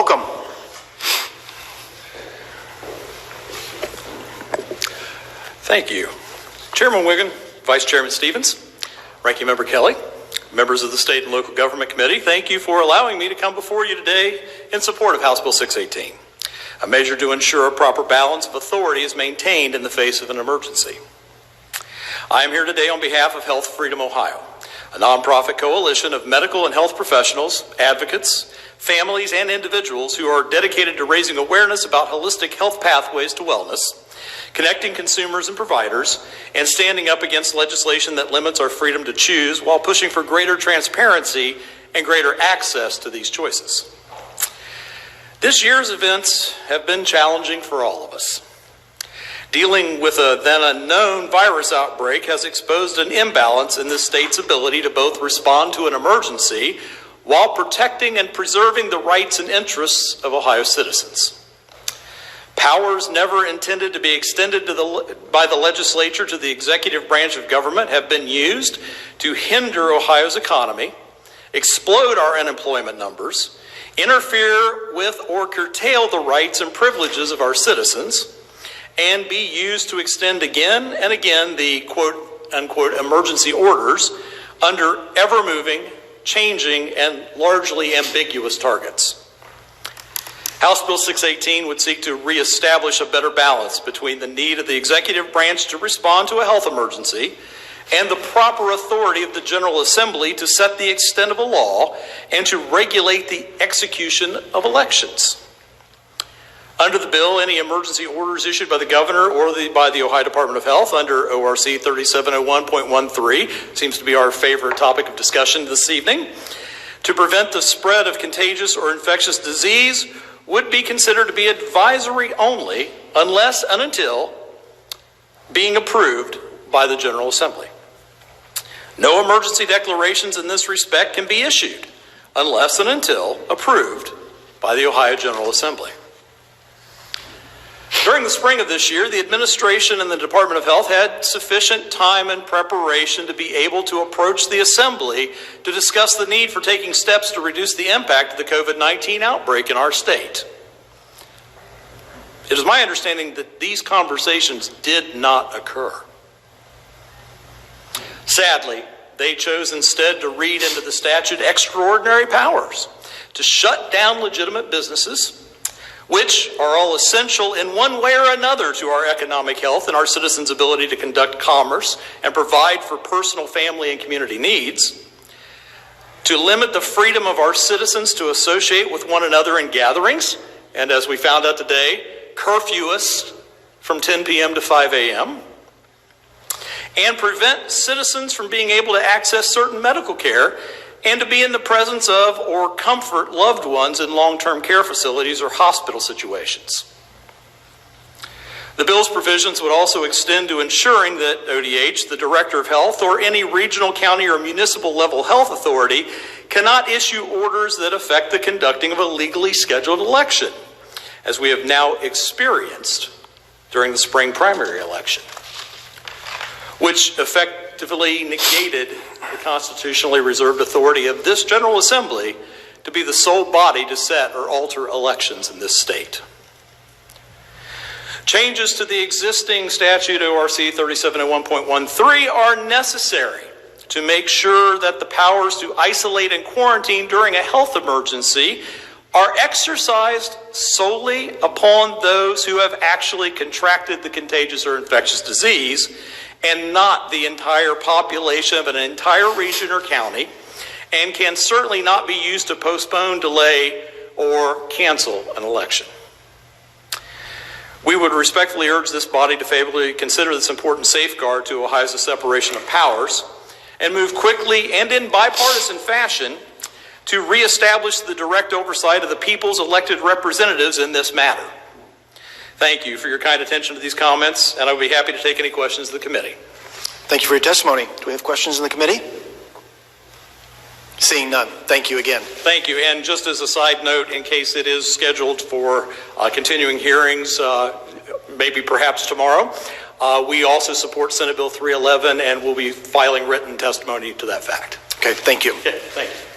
Welcome. Thank you. Chairman Wiggin, Vice Chairman Stevens, Ranking Member Kelly, members of the State and Local Government Committee, thank you for allowing me to come before you today in support of House Bill 618, a measure to ensure a proper balance of authority is maintained in the face of an emergency. I am here today on behalf of Health Freedom Ohio, a nonprofit coalition of medical and health professionals, advocates, families, and individuals who are dedicated to raising awareness about holistic health pathways to wellness, connecting consumers and providers, and standing up against legislation that limits our freedom to choose while pushing for greater transparency and greater access to these choices. This year's events have been challenging for all of us. Dealing with a then unknown virus outbreak has exposed an imbalance in the state's ability to both respond to an emergency while protecting and preserving the rights and interests of Ohio citizens. Powers never intended to be extended by the legislature to the executive branch of government have been used to hinder Ohio's economy, explode our unemployment numbers, interfere with or curtail the rights and privileges of our citizens, and be used to extend again and again the quote-unquote emergency orders under ever-moving, changing, and largely ambiguous targets. House Bill 618 would seek to reestablish a better balance between the need of the executive branch to respond to a health emergency and the proper authority of the General Assembly to set the extent of a law and to regulate the execution of elections. Under the bill, any emergency orders issued by the governor or by the Ohio Department of Health under ORC 3701.13 seems to be our favorite topic of discussion this evening, to prevent the spread of contagious or infectious disease would be considered to be advisory only unless and until being approved by the General Assembly. No emergency declarations in this respect can be issued unless and until approved by the Ohio General Assembly. During the spring of this year, the administration and the Department of Health had sufficient time and preparation to be able to approach the Assembly to discuss the need for taking steps to reduce the impact of the COVID-19 outbreak in our state. It is my understanding that these conversations did not occur. Sadly, they chose instead to read into the statute extraordinary powers to shut down legitimate businesses, which are all essential in one way or another to our economic health and our citizens' ability to conduct commerce and provide for personal, family, and community needs, to limit the freedom of our citizens to associate with one another in gatherings, and as we found out today, curfew us from 10 p.m. to 5 a.m., and prevent citizens from being able to access certain medical care and to be in the presence of or comfort loved ones in long-term care facilities or hospital situations. The bill's provisions would also extend to ensuring that ODH, the Director of Health, or any regional, county, or municipal level health authority cannot issue orders that affect the conducting of a legally scheduled election, as we have now experienced during the spring primary election, which effectively negated the constitutionally reserved authority of this General Assembly to be the sole body to set or alter elections in this state. Changes to the existing statute ORC 3701.13 are necessary to make sure that the powers to isolate and quarantine during a health emergency are exercised solely upon those who have actually contracted the contagious or infectious disease, and not the entire population of an entire region or county, and can certainly not be used to postpone, delay, or cancel an election. We would respectfully urge this body to favorably consider this important safeguard to Ohio's separation of powers and move quickly and in bipartisan fashion to reestablish the direct oversight of the people's elected representatives in this matter. Thank you for your kind attention to these comments, and I will be happy to take any questions of the committee. Thank you for your testimony. Do we have questions in the committee? Seeing none. Thank you again. Thank you. And just as a side note, in case it is scheduled for continuing hearings, maybe perhaps tomorrow, we also support Senate Bill 311, and we'll be filing written testimony to that fact. Okay, thank you. Okay, thank you.